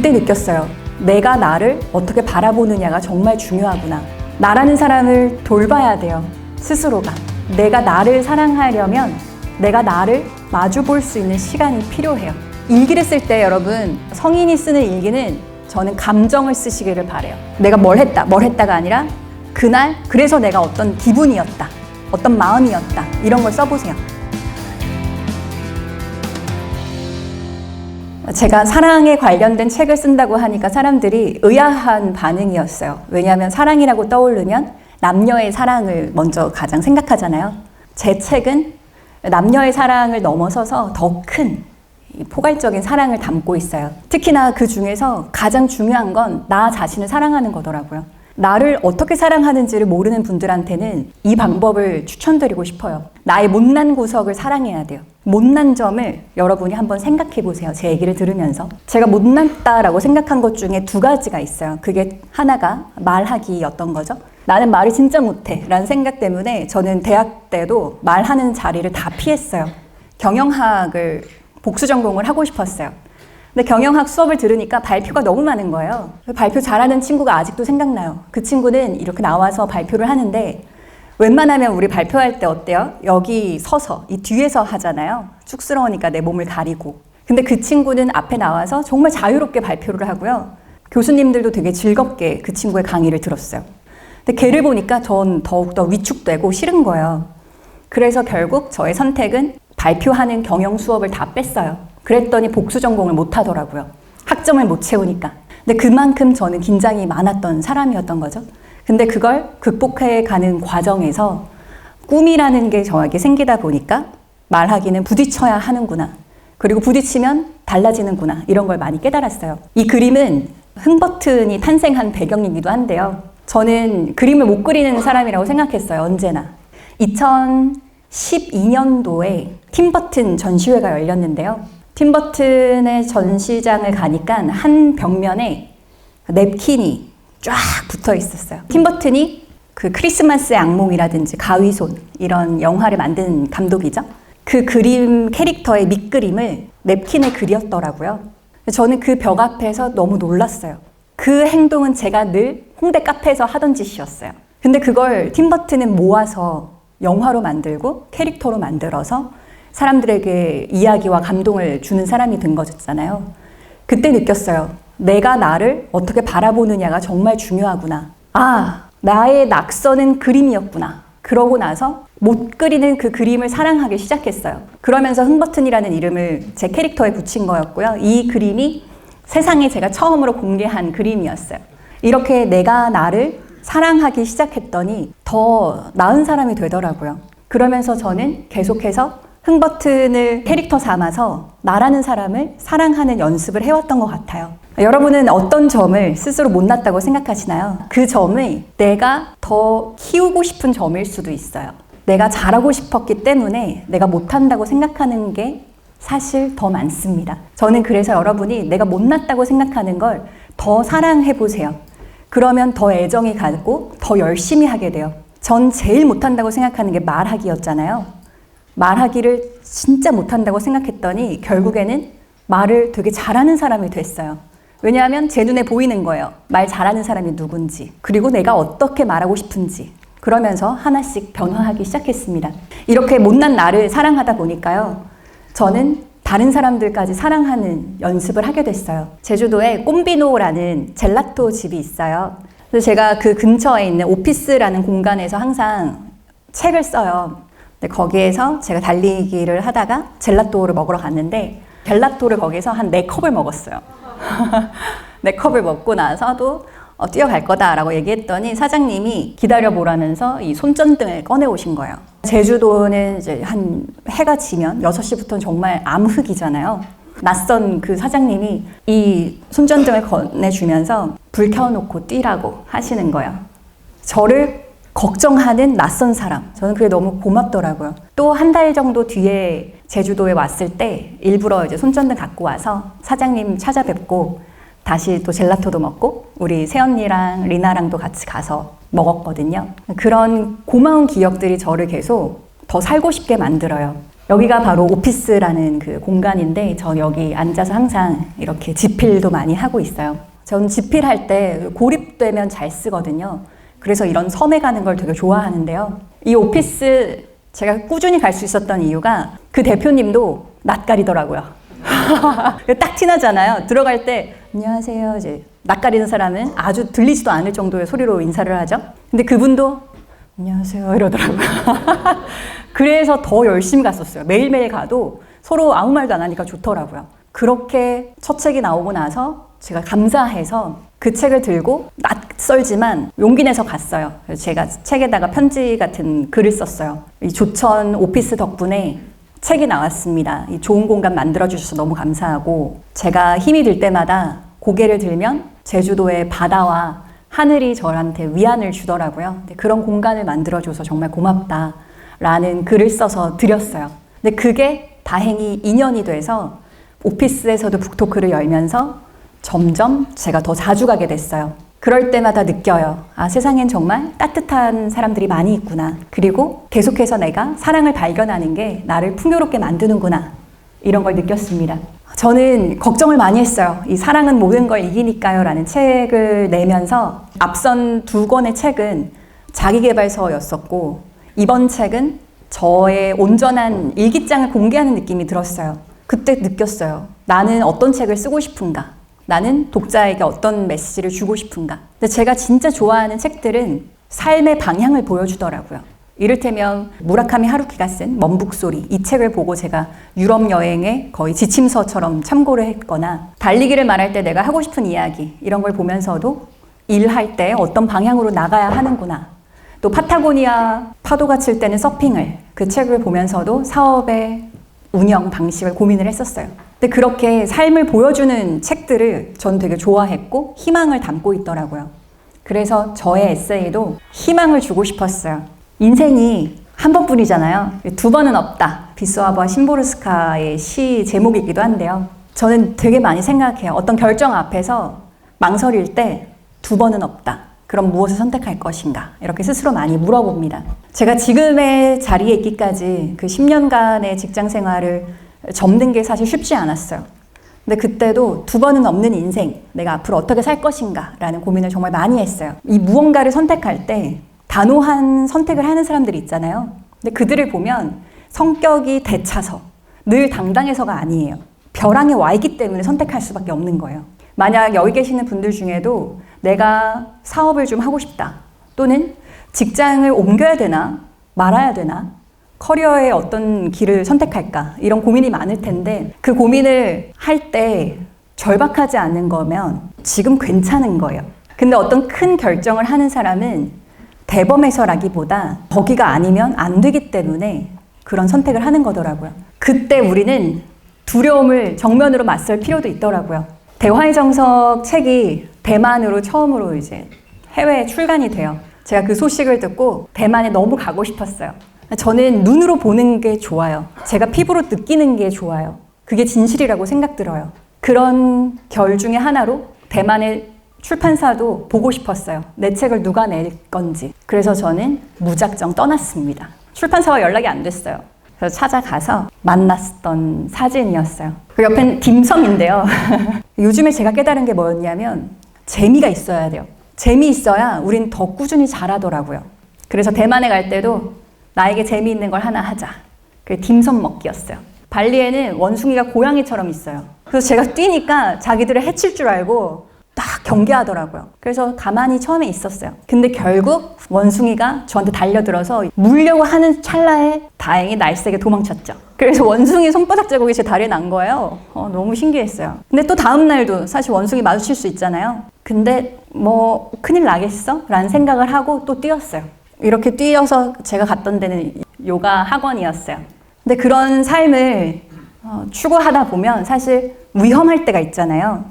그때 느꼈어요. 내가 나를 어떻게 바라보느냐가 정말 중요하구나. 나라는 사람을 돌봐야 돼요. 스스로가. 내가 나를 사랑하려면 내가 나를 마주볼 수 있는 시간이 필요해요. 일기를 쓸 때 여러분, 성인이 쓰는 일기는 저는 감정을 쓰시기를 바래요. 내가 뭘 했다가 아니라 그날 그래서 내가 어떤 기분이었다, 어떤 마음이었다, 이런 걸 써보세요. 제가 사랑에 관련된 책을 쓴다고 하니까 사람들이 의아한 반응이었어요. 왜냐하면 사랑이라고 떠오르면 남녀의 사랑을 먼저 가장 생각하잖아요. 제 책은 남녀의 사랑을 넘어서서 더 큰 포괄적인 사랑을 담고 있어요. 특히나 그 중에서 가장 중요한 건 나 자신을 사랑하는 거더라고요. 나를 어떻게 사랑하는지를 모르는 분들한테는 이 방법을 추천드리고 싶어요. 나의 못난 구석을 사랑해야 돼요. 못난 점을 여러분이 한번 생각해 보세요. 제 얘기를 들으면서. 제가 못났다라고 생각한 것 중에 두 가지가 있어요. 그게 하나가 말하기였던 거죠. 나는 말을 진짜 못해 라는 생각 때문에 저는 대학 때도 말하는 자리를 다 피했어요. 경영학을 복수 전공을 하고 싶었어요. 근데 경영학 수업을 들으니까 발표가 너무 많은 거예요. 발표 잘하는 친구가 아직도 생각나요. 그 친구는 이렇게 나와서 발표를 하는데 웬만하면 우리 발표할 때 어때요? 여기 서서 이 뒤에서 하잖아요. 쑥스러우니까 내 몸을 가리고. 근데 그 친구는 앞에 나와서 정말 자유롭게 발표를 하고요. 교수님들도 되게 즐겁게 그 친구의 강의를 들었어요. 근데 걔를 보니까 전 더욱더 위축되고 싫은 거예요. 그래서 결국 저의 선택은 발표하는 경영 수업을 다 뺐어요. 그랬더니 복수 전공을 못 하더라고요. 학점을 못 채우니까. 근데 그만큼 저는 긴장이 많았던 사람이었던 거죠. 근데 그걸 극복해 가는 과정에서 꿈이라는 게 저에게 생기다 보니까 말하기는 부딪혀야 하는구나. 그리고 부딪히면 달라지는구나. 이런 걸 많이 깨달았어요. 이 그림은 흥버튼이 탄생한 배경이기도 한데요. 저는 그림을 못 그리는 사람이라고 생각했어요. 언제나. 2012년도에 팀버튼 전시회가 열렸는데요. 팀버튼의 전시장을 가니까 한 벽면에 냅킨이 쫙 붙어 있었어요. 팀버튼이 그 크리스마스의 악몽이라든지 가위손 이런 영화를 만든 감독이죠. 그 그림 캐릭터의 밑그림을 냅킨에 그렸더라고요. 저는 그 벽 앞에서 너무 놀랐어요. 그 행동은 제가 늘 홍대 카페에서 하던 짓이었어요. 근데 그걸 팀버튼은 모아서 영화로 만들고 캐릭터로 만들어서 사람들에게 이야기와 감동을 주는 사람이 된 거잖아요. 그때 느꼈어요. 내가 나를 어떻게 바라보느냐가 정말 중요하구나. 아, 나의 낙서는 그림이었구나. 그러고 나서 못 그리는 그 그림을 사랑하기 시작했어요. 그러면서 흥버튼이라는 이름을 제 캐릭터에 붙인 거였고요. 이 그림이 세상에 제가 처음으로 공개한 그림이었어요. 이렇게 내가 나를 사랑하기 시작했더니 더 나은 사람이 되더라고요. 그러면서 저는 계속해서 흥버튼을 캐릭터 삼아서 나라는 사람을 사랑하는 연습을 해왔던 것 같아요. 여러분은 어떤 점을 스스로 못났다고 생각하시나요? 그 점이 내가 더 키우고 싶은 점일 수도 있어요. 내가 잘하고 싶었기 때문에 내가 못한다고 생각하는 게 사실 더 많습니다. 저는 그래서 여러분이 내가 못났다고 생각하는 걸 더 사랑해보세요. 그러면 더 애정이 가고 더 열심히 하게 돼요. 전 제일 못한다고 생각하는 게 말하기였잖아요. 말하기를 진짜 못한다고 생각했더니 결국에는 말을 되게 잘하는 사람이 됐어요. 왜냐하면 제 눈에 보이는 거예요. 말 잘하는 사람이 누군지, 그리고 내가 어떻게 말하고 싶은지. 그러면서 하나씩 변화하기 시작했습니다. 이렇게 못난 나를 사랑하다 보니까요. 저는 다른 사람들까지 사랑하는 연습을 하게 됐어요. 제주도에 꼼비노라는 젤라또 집이 있어요. 그래서 제가 그 근처에 있는 오피스라는 공간에서 항상 책을 써요. 근데 거기에서 제가 달리기를 하다가 젤라또를 먹으러 갔는데 젤라또를 거기서 한 4컵을 먹었어요. 4컵을 먹고 나서도 뛰어갈 거다라고 얘기했더니 사장님이 기다려보라면서 이 손전등을 꺼내오신 거예요. 제주도는 이제 한 해가 지면 6시부터는 정말 암흑이잖아요. 낯선 그 사장님이 이 손전등을 꺼내주면서 불 켜놓고 뛰라고 하시는 거예요. 저를 걱정하는 낯선 사람. 저는 그게 너무 고맙더라고요. 또 한 달 정도 뒤에 제주도에 왔을 때 일부러 이제 손전등 갖고 와서 사장님 찾아뵙고 다시 또 젤라토도 먹고 우리 새언니랑 리나랑도 같이 가서 먹었거든요. 그런 고마운 기억들이 저를 계속 더 살고 싶게 만들어요. 여기가 바로 오피스라는 그 공간인데 저 여기 앉아서 항상 이렇게 지필도 많이 하고 있어요. 전 지필할 때 고립되면 잘 쓰거든요. 그래서 이런 섬에 가는 걸 되게 좋아하는데요. 이 오피스 제가 꾸준히 갈 수 있었던 이유가 그 대표님도 낯가리더라고요. 딱 티나잖아요. 들어갈 때 안녕하세요. 이제 낯가리는 사람은 아주 들리지도 않을 정도의 소리로 인사를 하죠. 근데 그분도 안녕하세요 이러더라고요. 그래서 더 열심히 갔었어요. 매일매일 가도 서로 아무 말도 안 하니까 좋더라고요. 그렇게 첫 책이 나오고 나서 제가 감사해서 그 책을 들고 낯설지만 용기 내서 갔어요. 그래서 제가 책에다가 편지 같은 글을 썼어요. 이 조천 오피스 덕분에 책이 나왔습니다. 이 좋은 공간 만들어주셔서 너무 감사하고 제가 힘이 들 때마다 고개를 들면 제주도의 바다와 하늘이 저한테 위안을 주더라고요. 근데 그런 공간을 만들어줘서 정말 고맙다라는 글을 써서 드렸어요. 근데 그게 다행히 인연이 돼서 오피스에서도 북토크를 열면서 점점 제가 더 자주 가게 됐어요. 그럴 때마다 느껴요. 아, 세상엔 정말 따뜻한 사람들이 많이 있구나. 그리고 계속해서 내가 사랑을 발견하는 게 나를 풍요롭게 만드는구나. 이런 걸 느꼈습니다. 저는 걱정을 많이 했어요. 이 사랑은 모든 걸 이기니까요 라는 책을 내면서 앞선 2권의 책은 자기계발서였었고 이번 책은 저의 온전한 일기장을 공개하는 느낌이 들었어요. 그때 느꼈어요. 나는 어떤 책을 쓰고 싶은가? 나는 독자에게 어떤 메시지를 주고 싶은가? 근데 제가 진짜 좋아하는 책들은 삶의 방향을 보여주더라고요. 이를테면 무라카미 하루키가 쓴 먼북소리, 이 책을 보고 제가 유럽 여행에 거의 지침서처럼 참고를 했거나 달리기를 말할 때 내가 하고 싶은 이야기 이런 걸 보면서도 일할 때 어떤 방향으로 나가야 하는구나. 또 파타고니아 파도가 칠 때는 서핑을 그 책을 보면서도 사업의 운영 방식을 고민을 했었어요. 근데 그렇게 삶을 보여주는 책들을 전 되게 좋아했고 희망을 담고 있더라고요. 그래서 저의 에세이도 희망을 주고 싶었어요. 인생이 한 번뿐이잖아요. 2번은 없다. 비스와바 심보르스카의 시 제목이기도 한데요. 저는 되게 많이 생각해요. 어떤 결정 앞에서 망설일 때 2번은 없다. 그럼 무엇을 선택할 것인가? 이렇게 스스로 많이 물어봅니다. 제가 지금의 자리에 있기까지 그 10년간의 직장 생활을 접는 게 사실 쉽지 않았어요. 근데 그때도 2번은 없는 인생, 내가 앞으로 어떻게 살 것인가? 라는 고민을 정말 많이 했어요. 이 무언가를 선택할 때 단호한 선택을 하는 사람들이 있잖아요. 근데 그들을 보면 성격이 대차서, 늘 당당해서가 아니에요. 벼랑에 와 있기 때문에 선택할 수밖에 없는 거예요. 만약 여기 계시는 분들 중에도 내가 사업을 좀 하고 싶다. 또는 직장을 옮겨야 되나? 말아야 되나? 커리어의 어떤 길을 선택할까? 이런 고민이 많을 텐데 그 고민을 할 때 절박하지 않은 거면 지금 괜찮은 거예요. 근데 어떤 큰 결정을 하는 사람은 대범해서라기보다 거기가 아니면 안 되기 때문에 그런 선택을 하는 거더라고요. 그때 우리는 두려움을 정면으로 맞설 필요도 있더라고요. 대화의 정석 책이 대만으로 처음으로 이제 해외에 출간이 돼요. 제가 그 소식을 듣고 대만에 너무 가고 싶었어요. 저는 눈으로 보는 게 좋아요. 제가 피부로 느끼는 게 좋아요. 그게 진실이라고 생각 들어요. 그런 결 중에 하나로 대만의 출판사도 보고 싶었어요. 내 책을 누가 낼 건지. 그래서 저는 무작정 떠났습니다. 출판사와 연락이 안 됐어요. 그래서 찾아가서 만났던 사진이었어요. 그 옆엔 딤섬인데요. 요즘에 제가 깨달은 게 뭐였냐면 재미가 있어야 돼요. 재미있어야 우린 더 꾸준히 잘하더라고요. 그래서 대만에 갈 때도 나에게 재미있는 걸 하나 하자. 그게 딤섬 먹기였어요. 발리에는 원숭이가 고양이처럼 있어요. 그래서 제가 뛰니까 자기들을 해칠 줄 알고 딱 경계하더라고요. 그래서 가만히 처음에 있었어요. 근데 결국 원숭이가 저한테 달려들어서 물려고 하는 찰나에 다행히 날쌔게 도망쳤죠. 그래서 원숭이 손바닥 자국이 제 다리에 난 거예요. 너무 신기했어요. 근데 또 다음 날도 사실 원숭이 마주칠 수 있잖아요. 근데 뭐 큰일 나겠어? 라는 생각을 하고 또 뛰었어요. 이렇게 뛰어서 제가 갔던 데는 요가 학원이었어요. 근데 그런 삶을 추구하다 보면 사실 위험할 때가 있잖아요.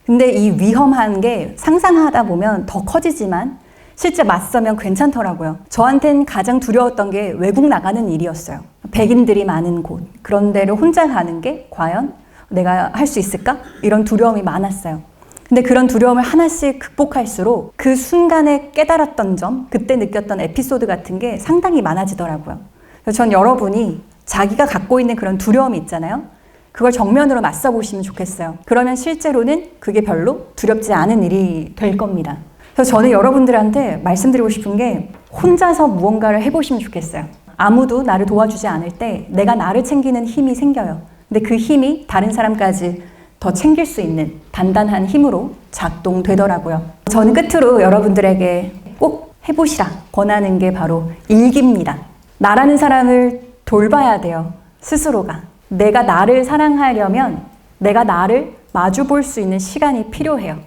근데 이 위험한 게 상상하다 보면 더 커지지만 실제 맞서면 괜찮더라고요. 저한텐 가장 두려웠던 게 외국 나가는 일이었어요. 백인들이 많은 곳, 그런 데를 혼자 가는 게 과연 내가 할 수 있을까? 이런 두려움이 많았어요. 근데 그런 두려움을 하나씩 극복할수록 그 순간에 깨달았던 점, 그때 느꼈던 에피소드 같은 게 상당히 많아지더라고요. 그래서 전 여러분이 자기가 갖고 있는 그런 두려움이 있잖아요. 그걸 정면으로 맞서 보시면 좋겠어요. 그러면 실제로는 그게 별로 두렵지 않은 일이 될 겁니다. 그래서 저는 여러분들한테 말씀드리고 싶은 게 혼자서 무언가를 해보시면 좋겠어요. 아무도 나를 도와주지 않을 때 내가 나를 챙기는 힘이 생겨요. 근데 그 힘이 다른 사람까지 더 챙길 수 있는 단단한 힘으로 작동되더라고요. 저는 끝으로 여러분들에게 꼭 해보시라 권하는 게 바로 일기입니다. 나라는 사람을 돌봐야 돼요. 스스로가. 내가 나를 사랑하려면 내가 나를 마주 볼 수 있는 시간이 필요해요.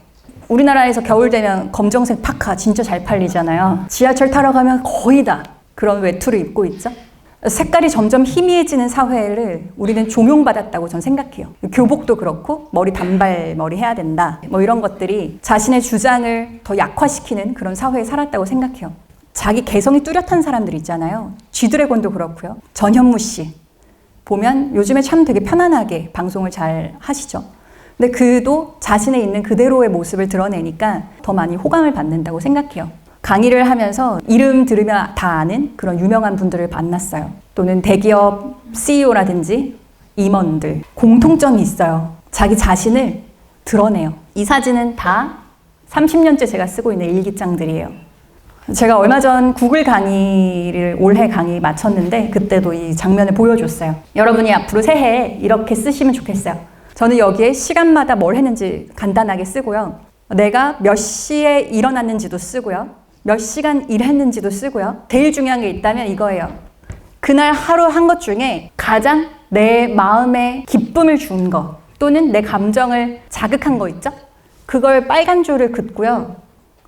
우리나라에서 겨울 되면 검정색 파카 진짜 잘 팔리잖아요. 지하철 타러 가면 거의 다 그런 외투를 입고 있죠. 색깔이 점점 희미해지는 사회를 우리는 종용받았다고 전 생각해요. 교복도 그렇고 머리 단발머리 해야 된다 뭐 이런 것들이 자신의 주장을 더 약화시키는 그런 사회에 살았다고 생각해요. 자기 개성이 뚜렷한 사람들 있잖아요. G드래곤도 그렇고요. 전현무 씨 보면 요즘에 참 되게 편안하게 방송을 잘 하시죠. 근데 그도 자신의 있는 그대로의 모습을 드러내니까 더 많이 호감을 받는다고 생각해요. 강의를 하면서 이름 들으면 다 아는 그런 유명한 분들을 만났어요. 또는 대기업 CEO라든지 임원들. 공통점이 있어요. 자기 자신을 드러내요. 이 사진은 다 30년째 제가 쓰고 있는 일기장들이에요. 제가 얼마 전 구글 강의를 올해 강의 마쳤는데 그때도 이 장면을 보여줬어요. 여러분이 앞으로 새해에 이렇게 쓰시면 좋겠어요. 저는 여기에 시간마다 뭘 했는지 간단하게 쓰고요. 내가 몇 시에 일어났는지도 쓰고요. 몇 시간 일했는지도 쓰고요. 제일 중요한 게 있다면 이거예요. 그날 하루 한 것 중에 가장 내 마음에 기쁨을 준 거 또는 내 감정을 자극한 거 있죠? 그걸 빨간 줄을 긋고요.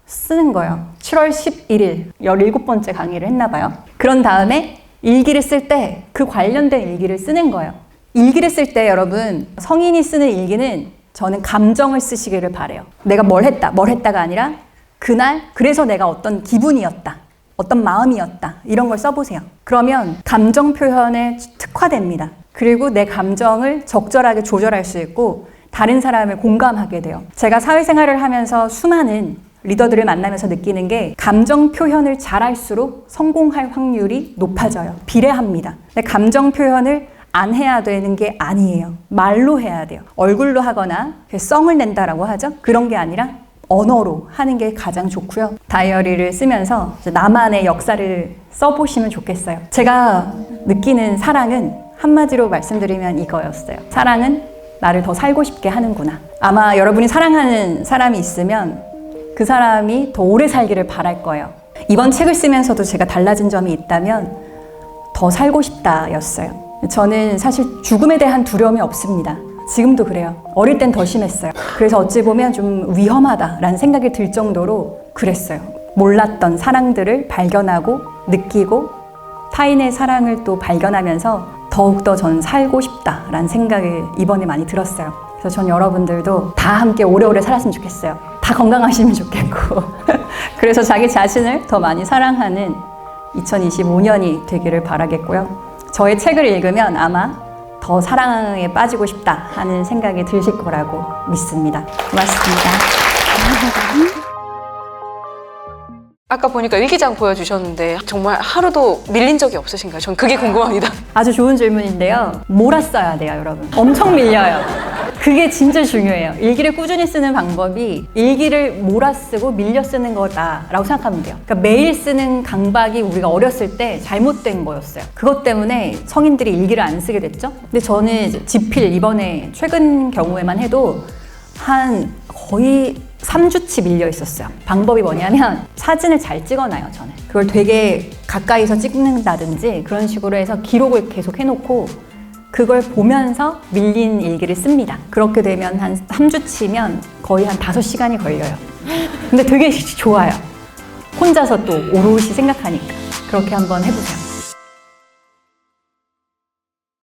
쓰는 거예요. 7월 11일 17번째 강의를 했나 봐요. 그런 다음에 일기를 쓸 때 그 관련된 일기를 쓰는 거예요. 일기를 쓸 때 여러분 성인이 쓰는 일기는 저는 감정을 쓰시기를 바래요. 내가 뭘 했다가 아니라 그날 그래서 내가 어떤 기분이었다. 어떤 마음이었다. 이런 걸 써보세요. 그러면 감정 표현에 특화됩니다. 그리고 내 감정을 적절하게 조절할 수 있고 다른 사람을 공감하게 돼요. 제가 사회생활을 하면서 수많은 리더들을 만나면서 느끼는 게 감정 표현을 잘할수록 성공할 확률이 높아져요. 비례합니다. 근데 감정 표현을 안 해야 되는 게 아니에요. 말로 해야 돼요. 얼굴로 하거나 썽을 낸다라고 하죠. 그런 게 아니라 언어로 하는 게 가장 좋고요. 다이어리를 쓰면서 나만의 역사를 써보시면 좋겠어요. 제가 느끼는 사랑은 한마디로 말씀드리면 이거였어요. 사랑은 나를 더 살고 싶게 하는구나. 아마 여러분이 사랑하는 사람이 있으면 그 사람이 더 오래 살기를 바랄 거예요. 이번 책을 쓰면서도 제가 달라진 점이 있다면 더 살고 싶다 였어요. 저는 사실 죽음에 대한 두려움이 없습니다. 지금도 그래요. 어릴 땐 더 심했어요. 그래서 어찌 보면 좀 위험하다라는 생각이 들 정도로 그랬어요. 몰랐던 사랑들을 발견하고 느끼고 타인의 사랑을 또 발견하면서 더욱더 전 살고 싶다라는 생각이 이번에 많이 들었어요. 그래서 전 여러분들도 다 함께 오래오래 살았으면 좋겠어요. 다 건강하시면 좋겠고 그래서 자기 자신을 더 많이 사랑하는 2025년이 되기를 바라겠고요. 저의 책을 읽으면 아마 더 사랑에 빠지고 싶다 하는 생각이 드실 거라고 믿습니다. 고맙습니다. 아까 보니까 일기장 보여주셨는데 정말 하루도 밀린 적이 없으신가요? 전 그게 궁금합니다. 아주 좋은 질문인데요. 몰았어야 돼요, 여러분. 엄청 밀려요. 그게 진짜 중요해요. 일기를 꾸준히 쓰는 방법이 일기를 몰아 쓰고 밀려 쓰는 거다라고 생각하면 돼요. 그러니까 매일 쓰는 강박이 우리가 어렸을 때 잘못된 거였어요. 그것 때문에 성인들이 일기를 안 쓰게 됐죠. 근데 저는 지필 이번에 최근 경우에만 해도 한 거의 3주치 밀려 있었어요. 방법이 뭐냐면 사진을 잘 찍어놔요, 저는. 그걸 되게 가까이서 찍는다든지 그런 식으로 해서 기록을 계속 해놓고 그걸 보면서 밀린 일기를 씁니다. 그렇게 되면 한 3주치면 거의 한 5시간이 걸려요. 근데 되게 좋아요. 혼자서 또 오롯이 생각하니까. 그렇게 한번 해보세요.